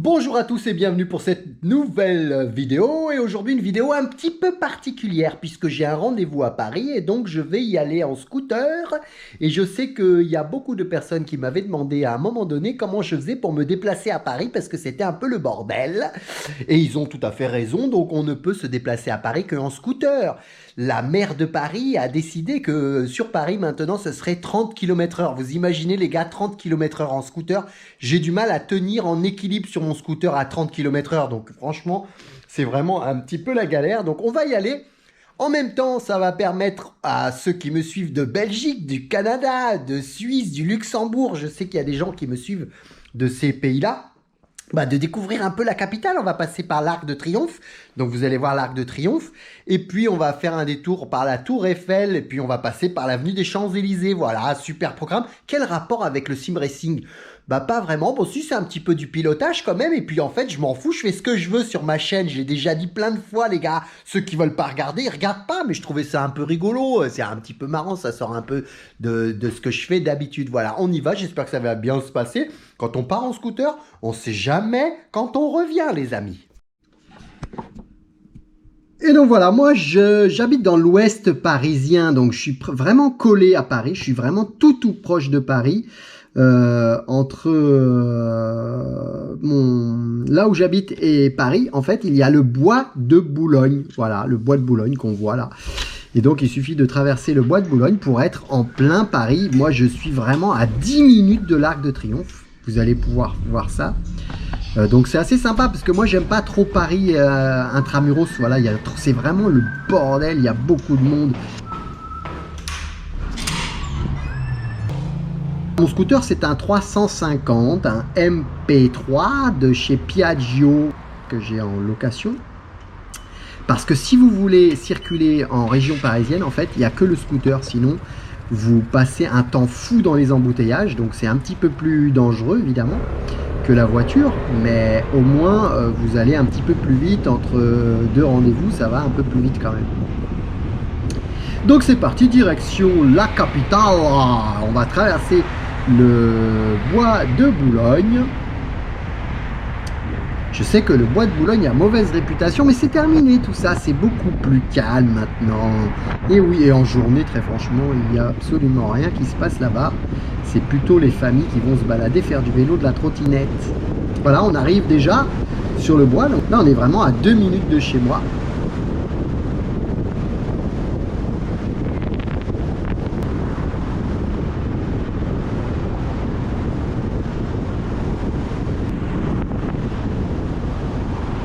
Bonjour à tous et bienvenue pour cette nouvelle vidéo et aujourd'hui une vidéo un petit peu particulière puisque j'ai un rendez-vous à Paris et donc je vais y aller en scooter et je sais qu'il y a beaucoup de personnes qui m'avaient demandé à un moment donné comment je faisais pour me déplacer à Paris parce que c'était un peu le bordel et ils ont tout à fait raison, donc on ne peut se déplacer à Paris qu'en scooter. La maire de Paris a décidé que sur Paris maintenant ce serait 30 km/h. Vous imaginez les gars, 30 km/h en scooter, j'ai du mal à tenir en équilibre sur mon scooter à 30 km/h. Donc franchement, c'est vraiment un petit peu la galère. Donc on va y aller. En même temps, ça va permettre à ceux qui me suivent de Belgique, du Canada, de Suisse, du Luxembourg, je sais qu'il y a des gens qui me suivent de ces pays-là, de découvrir un peu la capitale. On va passer par l'Arc de Triomphe, donc vous allez voir l'Arc de Triomphe, et puis on va faire un détour par la Tour Eiffel, et puis on va passer par l'avenue des Champs-Élysées. Voilà, super programme. Quel rapport avec le sim racing? Pas vraiment. Bon, si, c'est un petit peu du pilotage quand même. Et puis en fait, je m'en fous. Je fais ce que je veux sur ma chaîne. J'ai déjà dit plein de fois, les gars. Ceux qui veulent pas regarder, ils regardent pas. Mais je trouvais ça un peu rigolo. C'est un petit peu marrant. Ça sort un peu de ce que je fais d'habitude. Voilà, on y va. J'espère que ça va bien se passer. Quand on part en scooter, on sait jamais quand on revient, les amis. Et donc voilà, moi j'habite dans l'ouest parisien, donc je suis vraiment collé à Paris, je suis vraiment tout proche de Paris. Entre là où j'habite et Paris, en fait, il y a le bois de Boulogne. Voilà, le bois de Boulogne qu'on voit là. Et donc, il suffit de traverser le bois de Boulogne pour être en plein Paris. Moi, je suis vraiment à 10 minutes de l'Arc de Triomphe. Vous allez pouvoir voir ça. Donc, c'est assez sympa parce que moi, j'aime pas trop Paris intramuros. Voilà, c'est vraiment le bordel. Il y a beaucoup de monde. Mon scooter, c'est un 350, un MP3 de chez Piaggio que j'ai en location. Parce que si vous voulez circuler en région parisienne, en fait, il n'y a que le scooter. Sinon, vous passez un temps fou dans les embouteillages. Donc, c'est un petit peu plus dangereux, évidemment, que la voiture. Mais au moins, vous allez un petit peu plus vite. Entre deux rendez-vous, ça va un peu plus vite quand même. Donc, c'est parti, direction la capitale. On va traverser le bois de Boulogne. Je sais que le bois de Boulogne a mauvaise réputation, mais c'est terminé tout ça, c'est beaucoup plus calme maintenant. Et oui, et en journée, très franchement, il n'y a absolument rien qui se passe là-bas. C'est plutôt les familles qui vont se balader, faire du vélo, de la trottinette. Voilà, on arrive déjà sur le bois, donc là on est vraiment à 2 minutes de chez moi.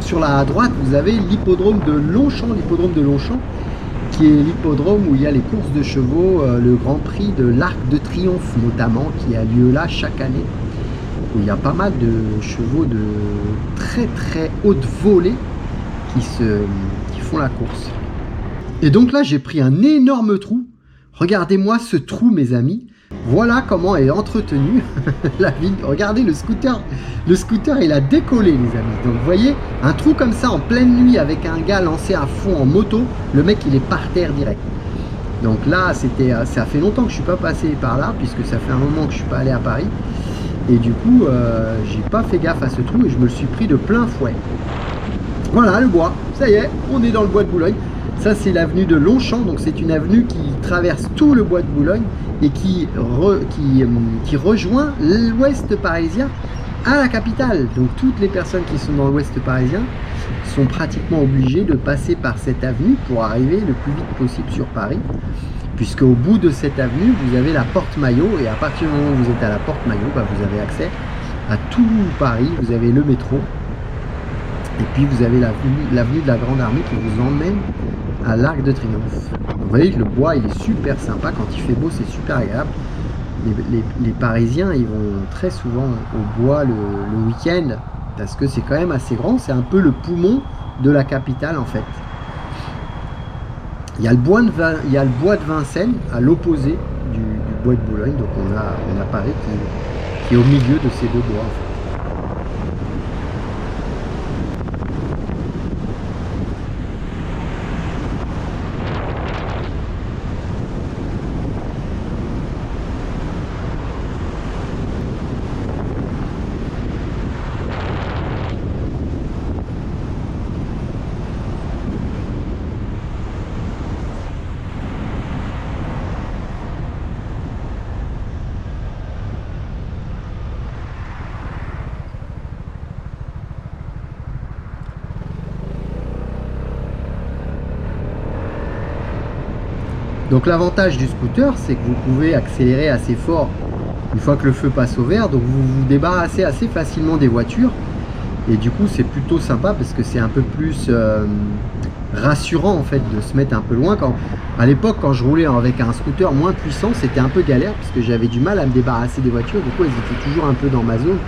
Sur la droite, vous avez l'hippodrome de Longchamp, qui est l'hippodrome où il y a les courses de chevaux, le Grand Prix de l'Arc de Triomphe notamment, qui a lieu là chaque année, où il y a pas mal de chevaux de très haute volée qui font la course. Et donc là, j'ai pris un énorme trou. Regardez-moi ce trou, mes amis. Voilà comment est entretenue la ville. Regardez le scooter, il a décollé, les amis. Donc vous voyez, un trou comme ça en pleine nuit avec un gars lancé à fond en moto, le mec il est par terre direct. Donc là, ça fait longtemps que je suis pas passé par là, puisque ça fait un moment que je suis pas allé à Paris. Et du coup, j'ai pas fait gaffe à ce trou et je me le suis pris de plein fouet. Voilà le bois, ça y est, on est dans le bois de Boulogne. Ça, c'est l'avenue de Longchamp, donc c'est une avenue qui traverse tout le bois de Boulogne et qui rejoint l'ouest parisien à la capitale. Donc toutes les personnes qui sont dans l'ouest parisien sont pratiquement obligées de passer par cette avenue pour arriver le plus vite possible sur Paris, puisque au bout de cette avenue, vous avez la porte Maillot, et à partir du moment où vous êtes à la porte Maillot, vous avez accès à tout Paris. Vous avez le métro, et puis vous avez l'avenue de la Grande Armée qui vous emmène à l'Arc de Triomphe. Vous voyez que le bois il est super sympa, quand il fait beau c'est super agréable. Les Parisiens ils vont très souvent au bois le week-end parce que c'est quand même assez grand, c'est un peu le poumon de la capitale en fait. Il y a le bois de Vincennes à l'opposé du bois de Boulogne, donc on a Paris qui est au milieu de ces deux bois en fait. Donc l'avantage du scooter, c'est que vous pouvez accélérer assez fort une fois que le feu passe au vert, donc vous vous débarrassez assez facilement des voitures. Et du coup c'est plutôt sympa parce que c'est un peu plus rassurant en fait de se mettre un peu loin. À l'époque quand je roulais avec un scooter moins puissant, c'était un peu galère parce que j'avais du mal à me débarrasser des voitures, du coup elles étaient toujours un peu dans ma zone.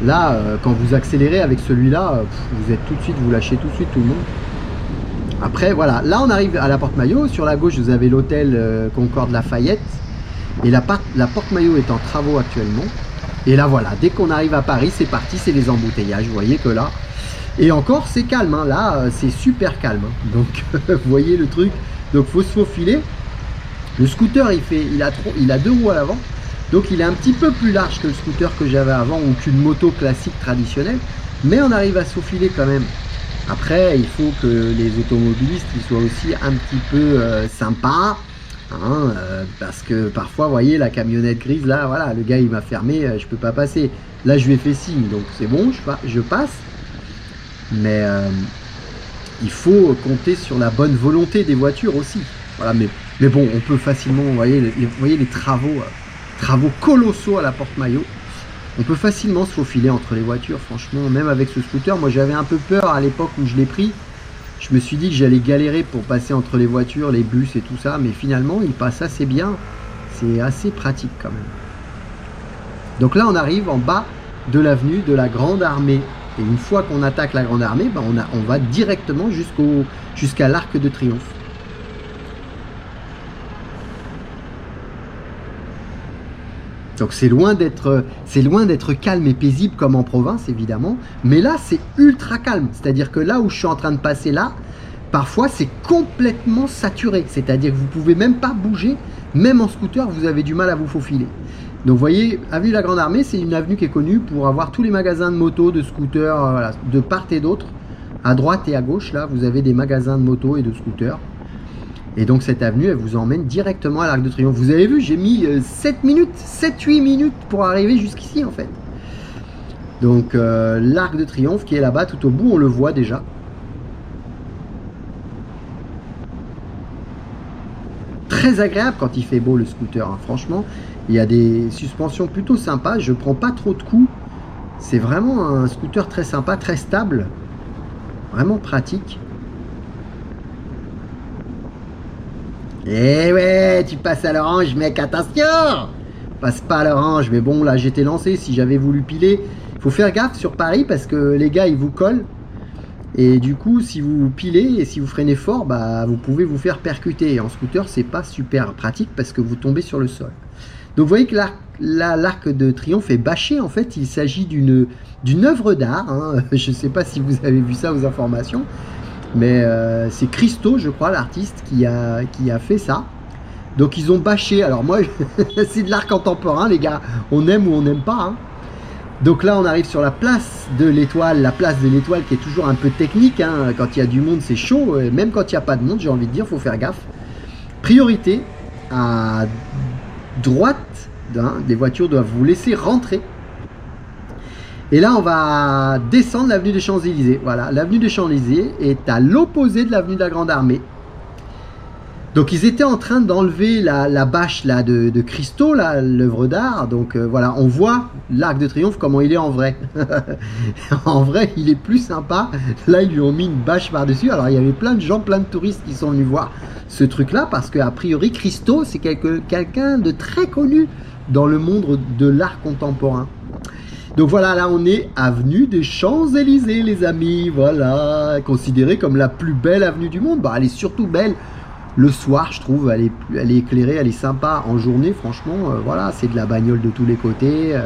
Là quand vous accélérez avec celui-là, vous êtes tout de suite, vous lâchez tout de suite tout le monde. Après voilà, là on arrive à la Porte Maillot. Sur la gauche vous avez l'hôtel Concorde Lafayette, et la Porte Maillot est en travaux actuellement. Et là voilà, dès qu'on arrive à Paris, c'est parti, c'est les embouteillages. Vous voyez que là, et encore c'est calme, hein. Là c'est super calme, hein. Donc vous voyez le truc, donc faut se faufiler. Le scooter il a deux roues à l'avant, donc il est un petit peu plus large que le scooter que j'avais avant ou qu'une moto classique traditionnelle, mais on arrive à se faufiler quand même. Après il faut que les automobilistes ils soient aussi un petit peu sympas. Hein, parce que parfois, vous voyez, la camionnette grise, là, voilà, le gars, il m'a fermé, je peux pas passer. Là, je lui ai fait signe, donc c'est bon, je passe. Mais il faut compter sur la bonne volonté des voitures aussi. Voilà, mais bon, on peut facilement, vous voyez les travaux colossaux à la Porte Maillot. On peut facilement se faufiler entre les voitures, franchement, même avec ce scooter. Moi, j'avais un peu peur à l'époque où je l'ai pris. Je me suis dit que j'allais galérer pour passer entre les voitures, les bus et tout ça, mais finalement il passe assez bien, c'est assez pratique quand même. Donc là on arrive en bas de l'avenue de la Grande Armée, et une fois qu'on attaque la Grande Armée, ben on va directement jusqu'à l'Arc de Triomphe. Donc c'est loin d'être calme et paisible comme en province évidemment, mais là c'est ultra calme, c'est-à-dire que là où je suis en train de passer là, parfois c'est complètement saturé, c'est-à-dire que vous pouvez même pas bouger, même en scooter vous avez du mal à vous faufiler. Donc vous voyez, avenue de la Grande Armée, c'est une avenue qui est connue pour avoir tous les magasins de motos, de scooters, voilà, de part et d'autre. À droite et à gauche là vous avez des magasins de motos et de scooters. Et donc cette avenue, elle vous emmène directement à l'Arc de Triomphe. Vous avez vu, j'ai mis 7-8 minutes pour arriver jusqu'ici en fait. Donc l'Arc de Triomphe qui est là-bas tout au bout, on le voit déjà. Très agréable quand il fait beau le scooter, hein. Franchement, il y a des suspensions plutôt sympas, je prends pas trop de coups. C'est vraiment un scooter très sympa, très stable, vraiment pratique. Eh ouais, tu passes à l'orange, mec, attention! Passe pas à l'orange, mais bon, là, j'étais lancé. Si j'avais voulu piler, il faut faire gaffe sur Paris parce que les gars, ils vous collent. Et du coup, si vous pilez et si vous freinez fort, bah, vous pouvez vous faire percuter. Et en scooter, c'est pas super pratique parce que vous tombez sur le sol. Donc, vous voyez que l'Arc de Triomphe est bâché. En fait, il s'agit d'une œuvre d'art, hein. Je sais pas si vous avez vu ça aux informations. Mais c'est Christo, je crois, l'artiste qui a fait ça. Donc ils ont bâché. Alors moi, c'est de l'art contemporain, les gars. On aime ou on n'aime pas, hein. Donc là, on arrive sur la place de l'Étoile. La place de l'Étoile qui est toujours un peu technique, hein. Quand il y a du monde, c'est chaud. Même quand il n'y a pas de monde, j'ai envie de dire, il faut faire gaffe. Priorité à droite, hein, les voitures doivent vous laisser rentrer. Et là, on va descendre l'avenue des Champs-Élysées. Voilà, l'avenue des Champs-Élysées est à l'opposé de l'avenue de la Grande Armée. Donc, ils étaient en train d'enlever la bâche là, de Christo, l'œuvre d'art. Donc, voilà, on voit l'Arc de Triomphe, comment il est en vrai. En vrai, il est plus sympa. Là, ils lui ont mis une bâche par-dessus. Alors, il y avait plein de gens, plein de touristes qui sont venus voir ce truc-là. Parce qu'a priori, Christo, c'est quelqu'un de très connu dans le monde de l'art contemporain. Donc voilà, là on est avenue des Champs-Élysées, les amis. Voilà, considérée comme la plus belle avenue du monde. Bah, elle est surtout belle le soir, je trouve. Elle est éclairée, elle est sympa en journée. Franchement, voilà, c'est de la bagnole de tous les côtés.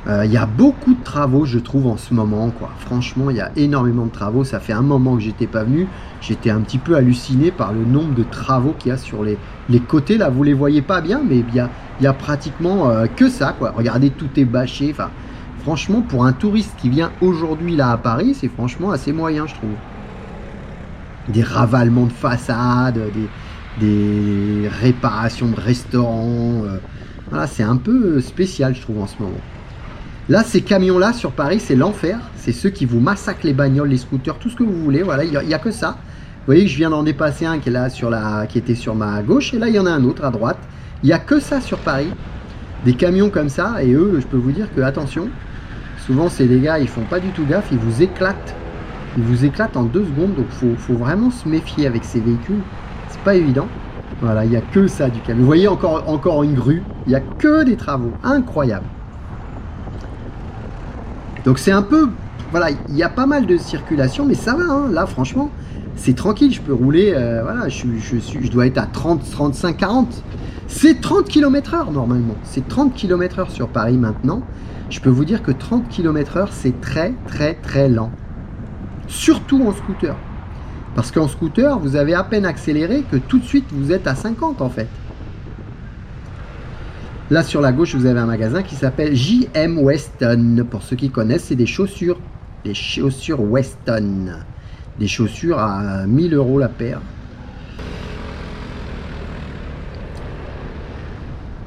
Il y a beaucoup de travaux, je trouve, en ce moment, quoi. Franchement, il y a énormément de travaux. Ça fait un moment que j'étais pas venu. J'étais un petit peu halluciné par le nombre de travaux qu'il y a sur les côtés. Là, vous les voyez pas bien, mais il y a pratiquement que ça, quoi. Regardez, tout est bâché. Enfin, franchement, pour un touriste qui vient aujourd'hui là à Paris, c'est franchement assez moyen, je trouve. Des ravalements de façade, des réparations de restaurants. Voilà, c'est un peu spécial, je trouve, en ce moment. Là, ces camions-là sur Paris, c'est l'enfer. C'est ceux qui vous massacrent les bagnoles, les scooters, tout ce que vous voulez. Voilà, il n'y a que ça. voyez que je viens d'en dépasser un qui est là qui était sur ma gauche, et là il y en a un autre à droite. Il n'y a que ça sur Paris, des camions comme ça, et eux, je peux vous dire que attention, souvent c'est des gars, ils font pas du tout gaffe, ils vous éclatent. Ils vous éclatent en 2 secondes, donc faut vraiment se méfier avec ces véhicules. C'est pas évident. Voilà, il n'y a que ça du camion. Vous voyez encore une grue, il n'y a que des travaux. Incroyable. Donc c'est un peu, voilà, il y a pas mal de circulation, mais ça va, hein. Là franchement, c'est tranquille, je peux rouler, voilà, je dois être à 30, 35, 40. C'est 30 km/h normalement, c'est 30 km/h sur Paris maintenant. Je peux vous dire que 30 km/h, c'est très très très lent. Surtout en scooter. Parce qu'en scooter, vous avez à peine accéléré que tout de suite vous êtes à 50 en fait. Là sur la gauche, vous avez un magasin qui s'appelle JM Weston. Pour ceux qui connaissent, c'est des chaussures Weston. Des chaussures à 1000 € la paire.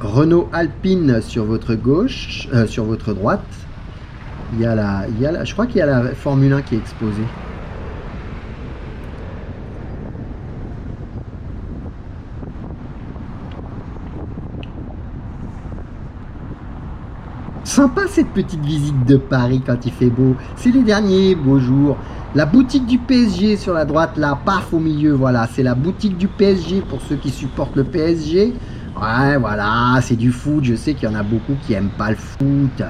Renault Alpine sur votre gauche, sur votre droite. Je crois qu'il y a la Formule 1 qui est exposée. Sympa cette petite visite de Paris quand il fait beau. C'est les derniers beaux jours. La boutique du PSG sur la droite, là, paf au milieu, voilà. C'est la boutique du PSG pour ceux qui supportent le PSG. Ouais, voilà, c'est du foot. Je sais qu'il y en a beaucoup qui n'aiment pas le foot.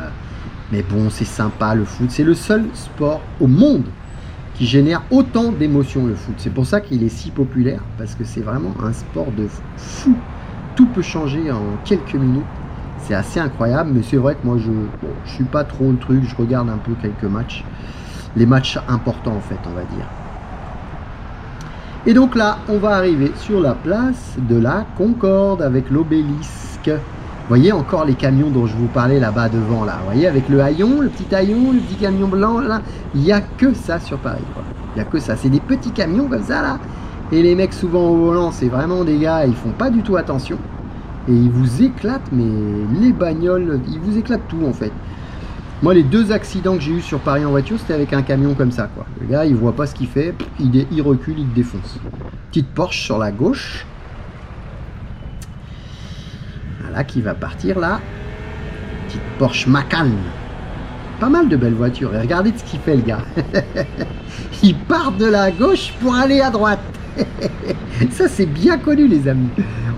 Mais bon, c'est sympa le foot. C'est le seul sport au monde qui génère autant d'émotions, le foot. C'est pour ça qu'il est si populaire. Parce que c'est vraiment un sport de fou. Tout peut changer en quelques minutes. C'est assez incroyable, mais c'est vrai que moi je suis pas trop le truc, je regarde un peu quelques matchs, les matchs importants en fait, on va dire. Et donc là, on va arriver sur la place de la Concorde avec l'obélisque. Vous voyez encore les camions dont je vous parlais là-bas devant, là. Vous voyez, avec le haillon, le petit camion blanc, là, il n'y a que ça sur Paris, quoi. Il n'y a que ça, c'est des petits camions comme ça, là. Et les mecs souvent au volant, c'est vraiment des gars, ils font pas du tout attention. Et ils vous éclatent, mais les bagnoles, ils vous éclatent tout en fait. Moi, les 2 accidents que j'ai eu sur Paris en voiture, c'était avec un camion comme ça, quoi. Le gars, il voit pas ce qu'il fait, il recule, il te défonce. Petite Porsche sur la gauche. Voilà, qui va partir là. Petite Porsche Macan. Pas mal de belles voitures. Et regardez ce qu'il fait, le gars. Il part de la gauche pour aller à droite. Ça, c'est bien connu, les amis.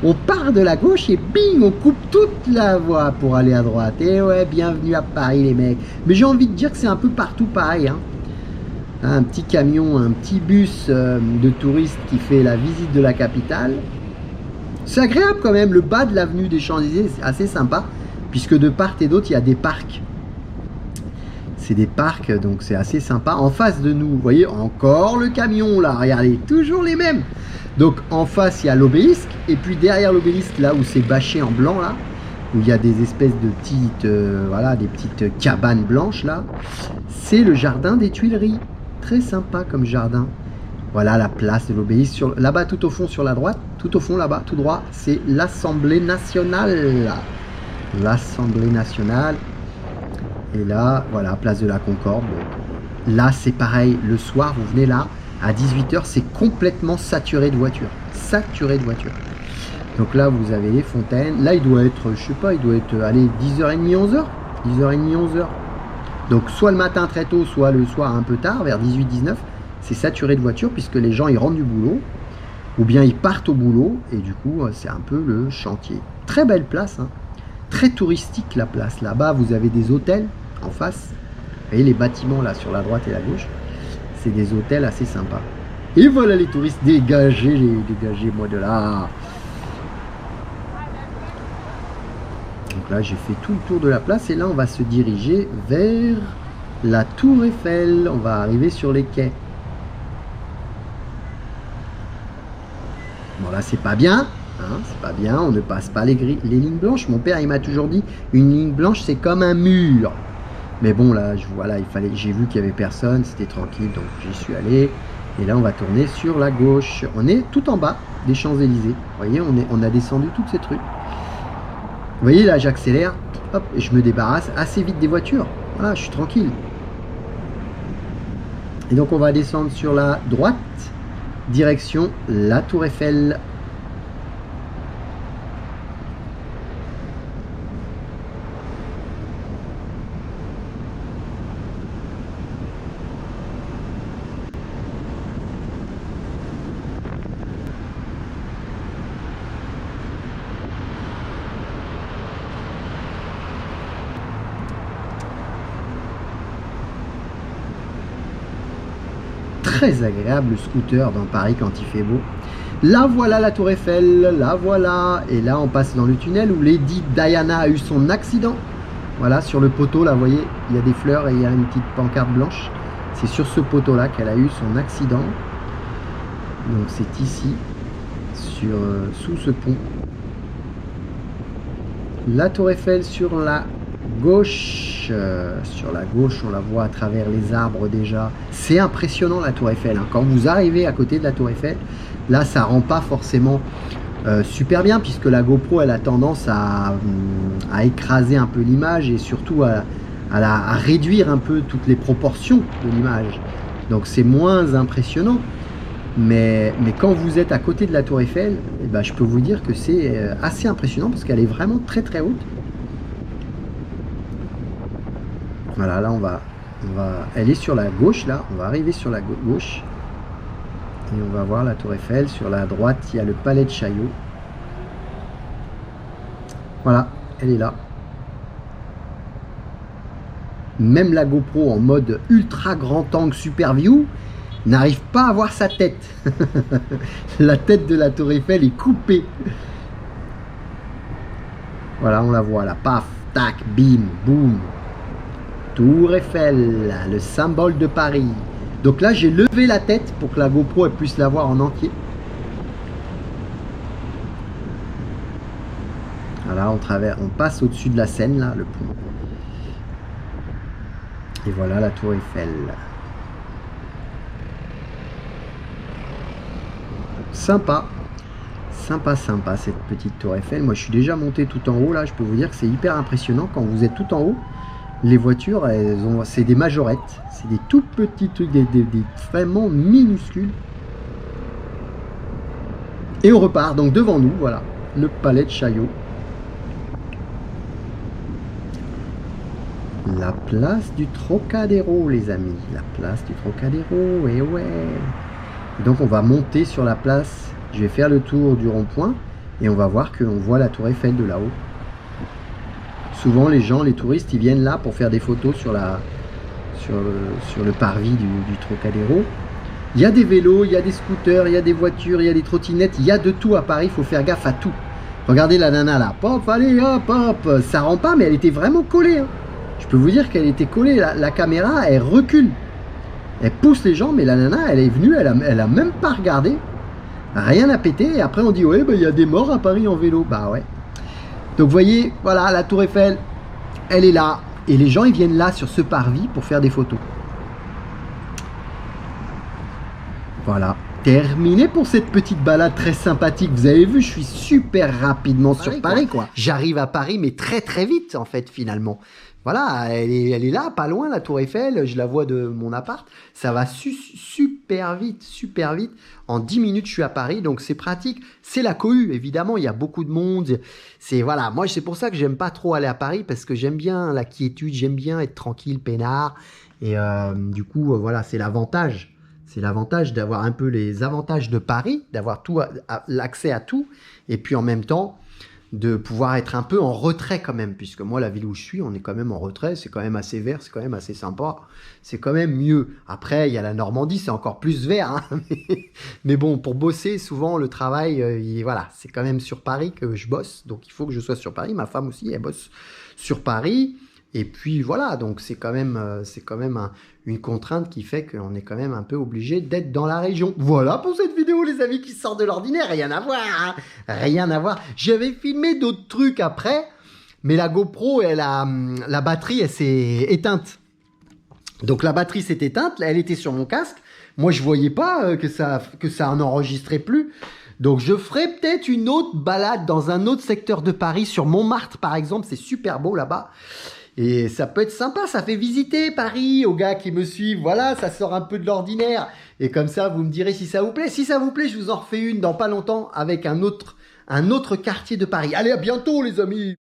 On part de la gauche et bing, on coupe toute la voie pour aller à droite. Et ouais, bienvenue à Paris, les mecs. Mais j'ai envie de dire que c'est un peu partout pareil, hein. Un petit camion, un petit bus de touristes qui fait la visite de la capitale. C'est agréable quand même, le bas de l'avenue des Champs-Élysées, c'est assez sympa, puisque de part et d'autre, il y a des parcs. C'est des parcs, donc c'est assez sympa. En face de nous, vous voyez, encore le camion, là, regardez, toujours les mêmes. Donc en face, il y a l'obélisque, et puis derrière l'obélisque, là où c'est bâché en blanc, là, où il y a des espèces de petites, voilà, des petites cabanes blanches, là, c'est le jardin des Tuileries. Très sympa comme jardin. Voilà la place de l'obélisque. Là-bas, tout au fond, sur la droite, tout au fond, là-bas, tout droit, c'est l'Assemblée nationale. L'Assemblée nationale. Et là, voilà, place de la Concorde. Là, c'est pareil. Le soir, vous venez là, à 18 h, c'est complètement saturé de voitures. Saturé de voitures. Donc là, vous avez les fontaines. Là, il doit être, je sais pas, il doit être, allez, 10h30, 11h. 10h30, 11h. Donc, soit le matin très tôt, soit le soir un peu tard, vers 18-19. C'est saturé de voitures puisque les gens, ils rentrent du boulot. Ou bien ils partent au boulot. Et du coup, c'est un peu le chantier. Très belle place, hein. Très touristique, la place. Là-bas, vous avez des hôtels en face. Vous voyez les bâtiments, là, sur la droite et la gauche. C'est des hôtels assez sympas. Et voilà les touristes, dégagez-moi de là. Donc là, j'ai fait tout le tour de la place et là, on va se diriger vers la Tour Eiffel. On va arriver sur les quais. Bon, là, c'est pas bien. Hein, c'est pas bien, on ne passe pas les lignes blanches. Mon père, il m'a toujours dit, une ligne blanche, c'est comme un mur. Mais bon, là, voilà, j'ai vu qu'il n'y avait personne, c'était tranquille, donc j'y suis allé. Et là, on va tourner sur la gauche. On est tout en bas des Champs-Élysées. Vous voyez, on a descendu toutes ces trucs. Vous voyez, là, j'accélère, hop, et je me débarrasse assez vite des voitures. Voilà, je suis tranquille. Et donc, on va descendre sur la droite. direction la Tour Eiffel. Très agréable le scooter dans Paris quand il fait beau. Là voilà la Tour Eiffel, là voilà. Et là on passe dans le tunnel où Lady Diana a eu son accident. Voilà, sur le poteau là, vous voyez, il y a des fleurs et il y a une petite pancarte blanche. C'est sur ce poteau là qu'elle a eu son accident. Donc c'est ici, sous ce pont. La Tour Eiffel sur la gauche. Sur la gauche, on la voit à travers les arbres déjà. C'est impressionnant la Tour Eiffel. Hein. Quand vous arrivez à côté de la Tour Eiffel, là, ça rend pas forcément super bien puisque la GoPro, elle a tendance à écraser un peu l'image et surtout à réduire un peu toutes les proportions de l'image. Donc c'est moins impressionnant. Mais quand vous êtes à côté de la Tour Eiffel, eh ben, je peux vous dire que c'est assez impressionnant parce qu'elle est vraiment très très haute. Voilà, là elle est sur la gauche, là, on va arriver sur la gauche. Et on va voir la Tour Eiffel. Sur la droite, il y a le Palais de Chaillot. Voilà, elle est là. Même la GoPro en mode ultra grand angle super view n'arrive pas à voir sa tête. La tête de la Tour Eiffel est coupée. Voilà, on la voit là, paf, tac, bim, boum. Tour Eiffel, le symbole de Paris. Donc là, j'ai levé la tête pour que la GoPro elle puisse la voir en entier. Voilà, on passe au-dessus de la Seine, là, le pont. Et voilà la Tour Eiffel. Sympa. Sympa, sympa, cette petite Tour Eiffel. Moi, je suis déjà monté tout en haut, là. Je peux vous dire que c'est hyper impressionnant. Quand vous êtes tout en haut, les voitures, c'est des majorettes. C'est des tout petits trucs, des vraiment minuscules. Et on repart. Donc, devant nous, voilà, le Palais de Chaillot. La place du Trocadéro, les amis. La place du Trocadéro, et ouais. Donc, on va monter sur la place. Je vais faire le tour du rond-point. Et on va voir qu'on voit la Tour Eiffel de là-haut. Souvent, les touristes, ils viennent là pour faire des photos sur le parvis du Trocadéro. Il y a des vélos, il y a des scooters, il y a des voitures, il y a des trottinettes, il y a de tout à Paris, il faut faire gaffe à tout. Regardez la nana là, pop, allez, hop, hop, ça rend pas, mais elle était vraiment collée. Hein. Je peux vous dire qu'elle était collée, la caméra, elle recule. Elle pousse les gens, mais la nana, elle est venue, elle a même pas regardé. Rien à péter, et après on dit, ouais, bah, il y a des morts à Paris en vélo. Bah ouais. Donc vous voyez, voilà, la Tour Eiffel, elle est là. Et les gens, ils viennent là sur ce parvis pour faire des photos. Voilà, terminé pour cette petite balade très sympathique. Vous avez vu, je suis super rapidement sur Paris, quoi. J'arrive à Paris, mais très très vite, en fait, finalement. Voilà, elle est là, pas loin, la Tour Eiffel. Je la vois de mon appart. Ça va super vite, super vite. En 10 minutes, je suis à Paris, donc c'est pratique. C'est la cohue, évidemment, il y a beaucoup de monde. Voilà, moi, c'est pour ça que j'aime pas trop aller à Paris, parce que j'aime bien la quiétude, j'aime bien être tranquille, peinard. Et du coup, voilà, c'est l'avantage. C'est l'avantage d'avoir un peu les avantages de Paris, d'avoir l'accès à tout, et puis en même temps, de pouvoir être un peu en retrait quand même, puisque moi, la ville où je suis, on est quand même en retrait, c'est quand même assez vert, c'est quand même assez sympa, c'est quand même mieux. Après, il y a la Normandie, c'est encore plus vert, hein, mais bon, pour bosser, souvent, le travail, voilà, c'est quand même sur Paris que je bosse, donc il faut que je sois sur Paris, ma femme aussi, elle bosse sur Paris, et puis voilà, donc c'est quand même une contrainte qui fait qu'on est quand même un peu obligé d'être dans la région. Voilà pour cette vidéo, les amis, qui sort de l'ordinaire, rien à voir, hein, rien à voir. J'avais filmé d'autres trucs après, mais la GoPro, la batterie, elle s'est éteinte. Donc la batterie s'est éteinte, elle était sur mon casque. Moi, je voyais pas que ça en enregistrait plus. Donc je ferai peut-être une autre balade dans un autre secteur de Paris, sur Montmartre par exemple, c'est super beau là-bas. Et ça peut être sympa, ça fait visiter Paris aux gars qui me suivent. Voilà, ça sort un peu de l'ordinaire. Et comme ça, vous me direz si ça vous plaît. Si ça vous plaît, je vous en refais une dans pas longtemps avec un autre quartier de Paris. Allez, à bientôt les amis!